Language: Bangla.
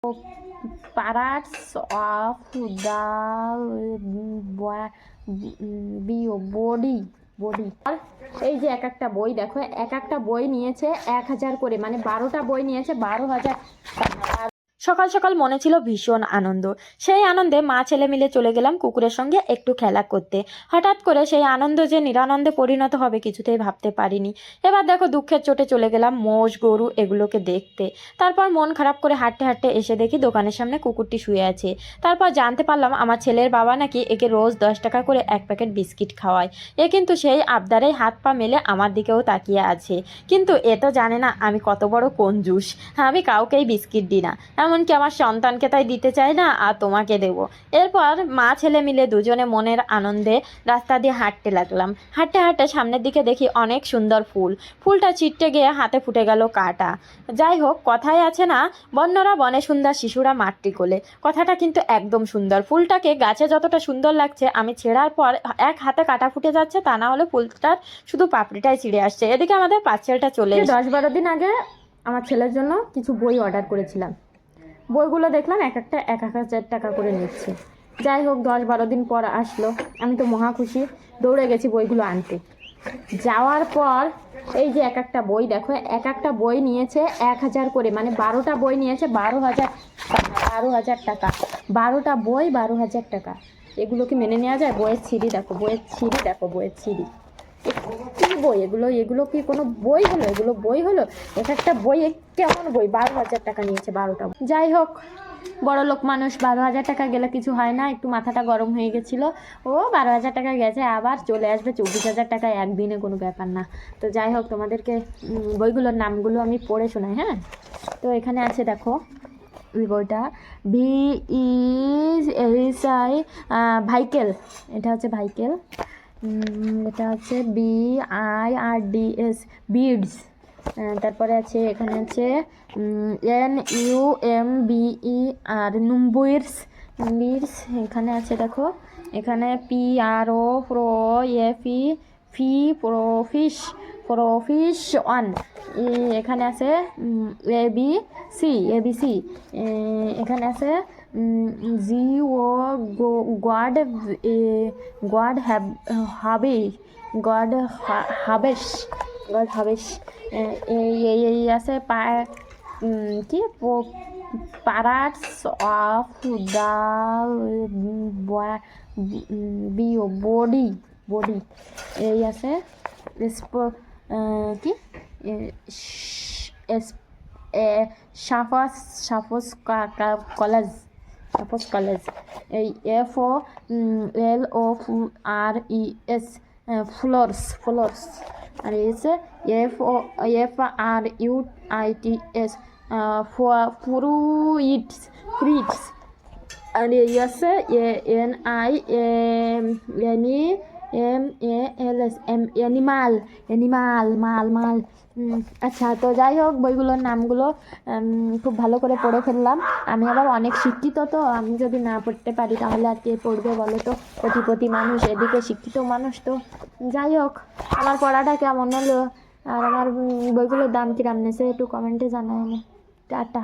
parts of the body আর এই যে এক একটা বই দেখো, এক একটা বই নিয়েছে 1000 করে, মানে 12টা বই নিয়েছে 12,000। সকাল সকাল মনে ছিল ভীষণ আনন্দ। সেই আনন্দে মা ছেলে মিলে চলে গেলাম কুকুরের সঙ্গে একটু খেলা করতে। হঠাৎ করে সেই আনন্দ যে নিরানন্দে পরিণত হবে কিছুতেই ভাবতে পারিনি। এবার দেখো দুঃখের চোটে চলে গেলাম মোষ গরু এগুলোকে দেখতে। তারপর মন খারাপ করে হাঁটতে হাঁটতে এসে দেখি দোকানের সামনে কুকুরটি শুয়ে আছে। তারপর জানতে পারলাম আমার ছেলের বাবা নাকি একে রোজ 10 টাকা করে এক প্যাকেট বিস্কিট খাওয়ায়। এ কিন্তু সেই আবদারেই হাত পা মেলে আমার দিকেও তাকিয়ে আছে, কিন্তু এ তো জানে না আমি কত বড় কঞ্জুস। আমি কাউকেই বিস্কিট দিই না, এমনকি আমার সন্তানকে তাই দিতে চাই না, আর তোমাকে দেব। এরপর মা ছেলে মিলে দুজনে মনের আনন্দে রাস্তা দিয়ে হাঁটতে লাগলাম। হাঁটতে হাঁটতে সামনের দিকে দেখি অনেক সুন্দর ফুলটা ছিটতে গিয়ে হাতে ফুটে গেল কাঁটা। যাই হোক, কথায় আছে না, বন্যরা বনে সুন্দর শিশুরা মাতৃ কোলে, কথাটা কিন্তু একদম সুন্দর। ফুলটাকে গাছে যতটা সুন্দর লাগছে, আমি ছেঁড়ার পর এক হাতে কাঁটা ফুটে যাচ্ছে, তা না হলে ফুলটার শুধু পাপড়িটাই ছিঁড়ে আসছে। এদিকে আমাদের পার্সেলটা চলে 10-12 দিন আগে আমার ছেলের জন্য কিছু বই অর্ডার করেছিলাম। বইগুলো দেখলাম এক একটা 1000 টাকা করে নিচ্ছে। যাই হোক, 10-12 দিন পর আসলো, আমি তো মহা খুশি, দৌড়ে গেছি বইগুলো আনতে। যাওয়ার পর এই যে এক একটা বই দেখো, এক একটা বই নিয়েছে 1000 করে, মানে 12টা বই নিয়েছে 12,000 টাকা। 12টা বই 12,000 টাকা, এগুলো কি মেনে নেওয়া যায়? বইয়ের ছিঁড়ি দেখো, বইয়ের ছিঁড়ি। কি বই এগুলো? এগুলো কি কোনো বই হলো? এগুলো বই হলো? এক একটা বই কেমন বই? 12,000 টাকা নিয়েছে 12টা। যাই হোক, বড় লোক মানুষ, 12,000 টাকা গেলে কিছু হয় না, একটু মাথাটা গরম হয়ে গেছিলো। 12,000 টাকা গেছে, আবার চলে আসবে 24,000 টাকা একদিনে, কোনো ব্যাপার না। তো যাই হোক, তোমাদেরকে বইগুলোর নামগুলো আমি পড়ে শোনাই। হ্যাঁ, তো এখানে আছে দেখো ওই বইটা, VEICI ভাইকেল, এটা হচ্ছে ভাইকেল। এটা হচ্ছে BIRDS বিডস। তারপরে আছে এখানে আছে NUMBER নুম্বুইরস। এখানে আছে দেখো, এখানে প্রফিশ 1। এখানে আছে ABC। এখানে আছে জিও গড হাবেশ। এই আছে কি পার্টস অফ দ্য বডি। এই আছে কি সাফস কলেজ। এই FOLORES ফ্লোরস। আর এসে FRUITS fruits। আর এই আছে ANIMALS মাল। আচ্ছা, তো যাই হোক, বইগুলোর নামগুলো খুব ভালো করে পড়ে ফেললাম। আমি আবার অনেক শিক্ষিত, তো আমি যদি না পড়তে পারি তাহলে আর কে পড়বে বলো তো? কোটিপতি মানুষ, এদিকে শিক্ষিত মানুষ। তো যাই হোক, আমার পড়াটা কেমন হলো আর আমার বইগুলোর দাম কিরাম নেছে একটু কমেন্টে জানাই। টাটা।